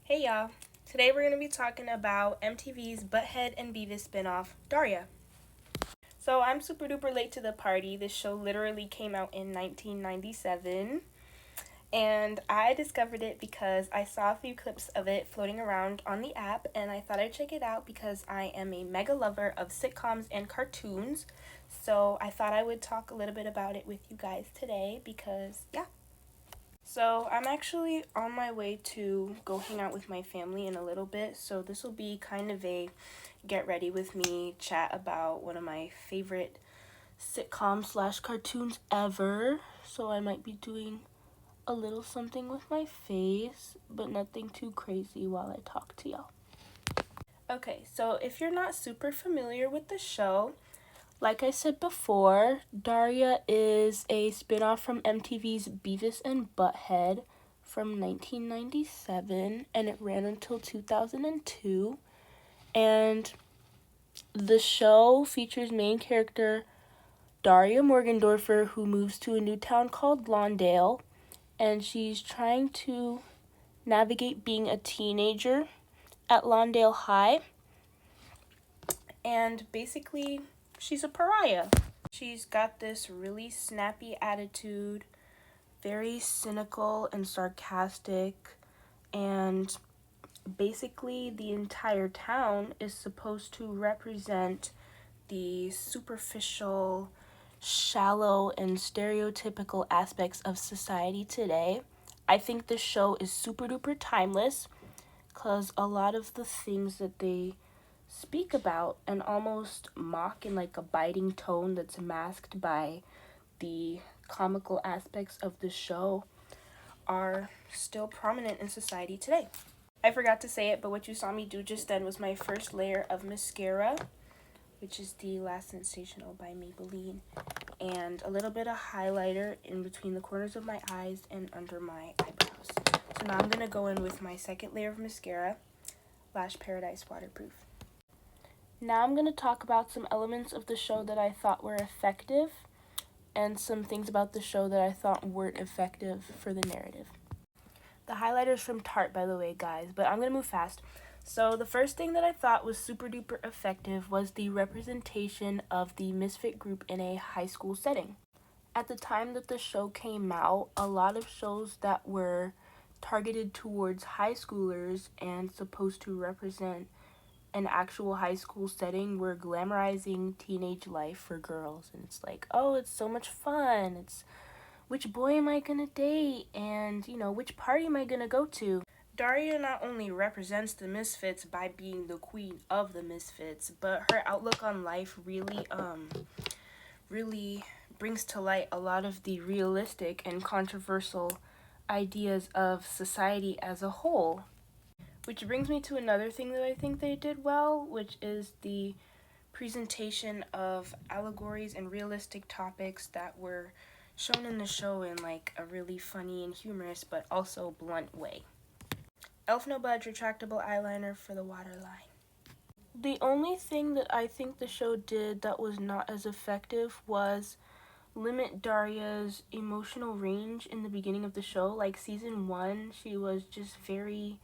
Hey y'all, today we're going to be talking about MTV's Butthead and Beavis spinoff, Daria. So I'm super duper late to the party. This show literally came out in 1997, and I discovered it because I saw a few clips of it floating around on the app, and I thought I'd check it out because I am a mega lover of sitcoms and cartoons. So I thought I would talk a little bit about it with you guys today because, yeah. So I'm actually on my way to go hang out with my family in a little bit, so this will be kind of a get ready with me chat about one of my favorite sitcoms slash cartoons ever. So I might be doing a little something with my face, but nothing too crazy while I talk to y'all. Okay, so if you're not super familiar with the show, like I said before, Daria is a spinoff from MTV's Beavis and Butthead from 1997, and it ran until 2002. And the show features main character Daria Morgendorffer, who moves to a new town called Lawndale, and she's trying to navigate being a teenager at Lawndale High. And basically, she's a pariah. She's got this really snappy attitude, very cynical and sarcastic, and basically the entire town is supposed to represent the superficial, shallow, and stereotypical aspects of society today. I think this show is super duper timeless because a lot of the things that they speak about and almost mock in like a biting tone that's masked by the comical aspects of the show are still prominent in society today. I forgot to say it, but what you saw me do just then was my first layer of mascara, which is the Last Sensational by Maybelline, and a little bit of highlighter in between the corners of my eyes and under my eyebrows. So now I'm going to go in with my second layer of mascara, Lash Paradise Waterproof. Now I'm going to talk about some elements of the show that I thought were effective and some things about the show that I thought weren't effective for the narrative. The highlighter's from Tarte, by the way, guys, but I'm going to move fast. So the first thing that I thought was super duper effective was the representation of the misfit group in a high school setting. At the time that the show came out, a lot of shows that were targeted towards high schoolers and supposed to represent an actual high school setting were glamorizing teenage life for girls, and it's like, oh, it's so much fun, it's which boy am I gonna date, and which party am I gonna go to. Daria not only represents the misfits by being the queen of the misfits, but her outlook on life really brings to light a lot of the realistic and controversial ideas of society as a whole. Which brings me to another thing that I think they did well, which is the presentation of allegories and realistic topics that were shown in the show in like a really funny and humorous but also blunt way. Elf No Budge retractable eyeliner for the waterline. The only thing that I think the show did that was not as effective was limit Daria's emotional range in the beginning of the show. Like season 1, she was just very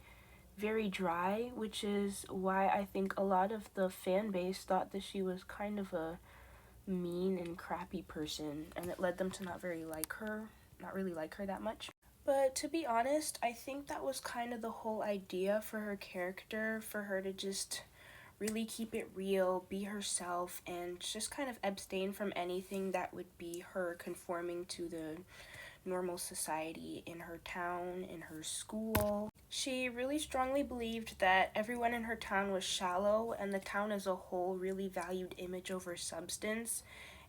dry, which is why I think a lot of the fan base thought that she was kind of a mean and crappy person, and it led them to not really like her that much. But to be honest, I think that was kind of the whole idea for her character, for her to just really keep it real, be herself, and just kind of abstain from anything that would be her conforming to the normal society in her town, in her school. She really strongly believed that everyone in her town was shallow, and the town as a whole really valued image over substance.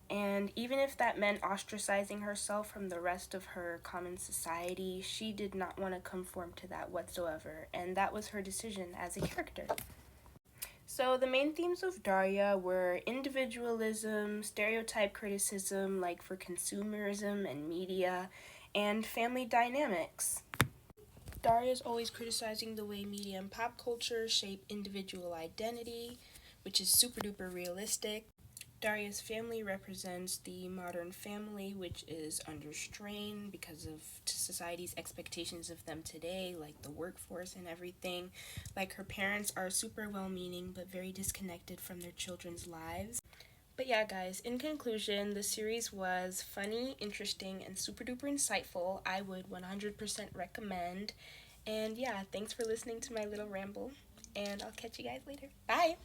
And even if that meant ostracizing herself from the rest of her common society, she did not want to conform to that whatsoever, and that was her decision as a character. So the main themes of Daria were individualism, stereotype criticism, like for consumerism and media, and family dynamics. Daria's always criticizing the way media and pop culture shape individual identity, which is super duper realistic. Daria's family represents the modern family, which is under strain because of society's expectations of them today, like the workforce and everything. Like, her parents are super well meaning but very disconnected from their children's lives. But yeah, guys, in conclusion, the series was funny, interesting, and super duper insightful. I would 100% recommend. And yeah, thanks for listening to my little ramble. And I'll catch you guys later. Bye!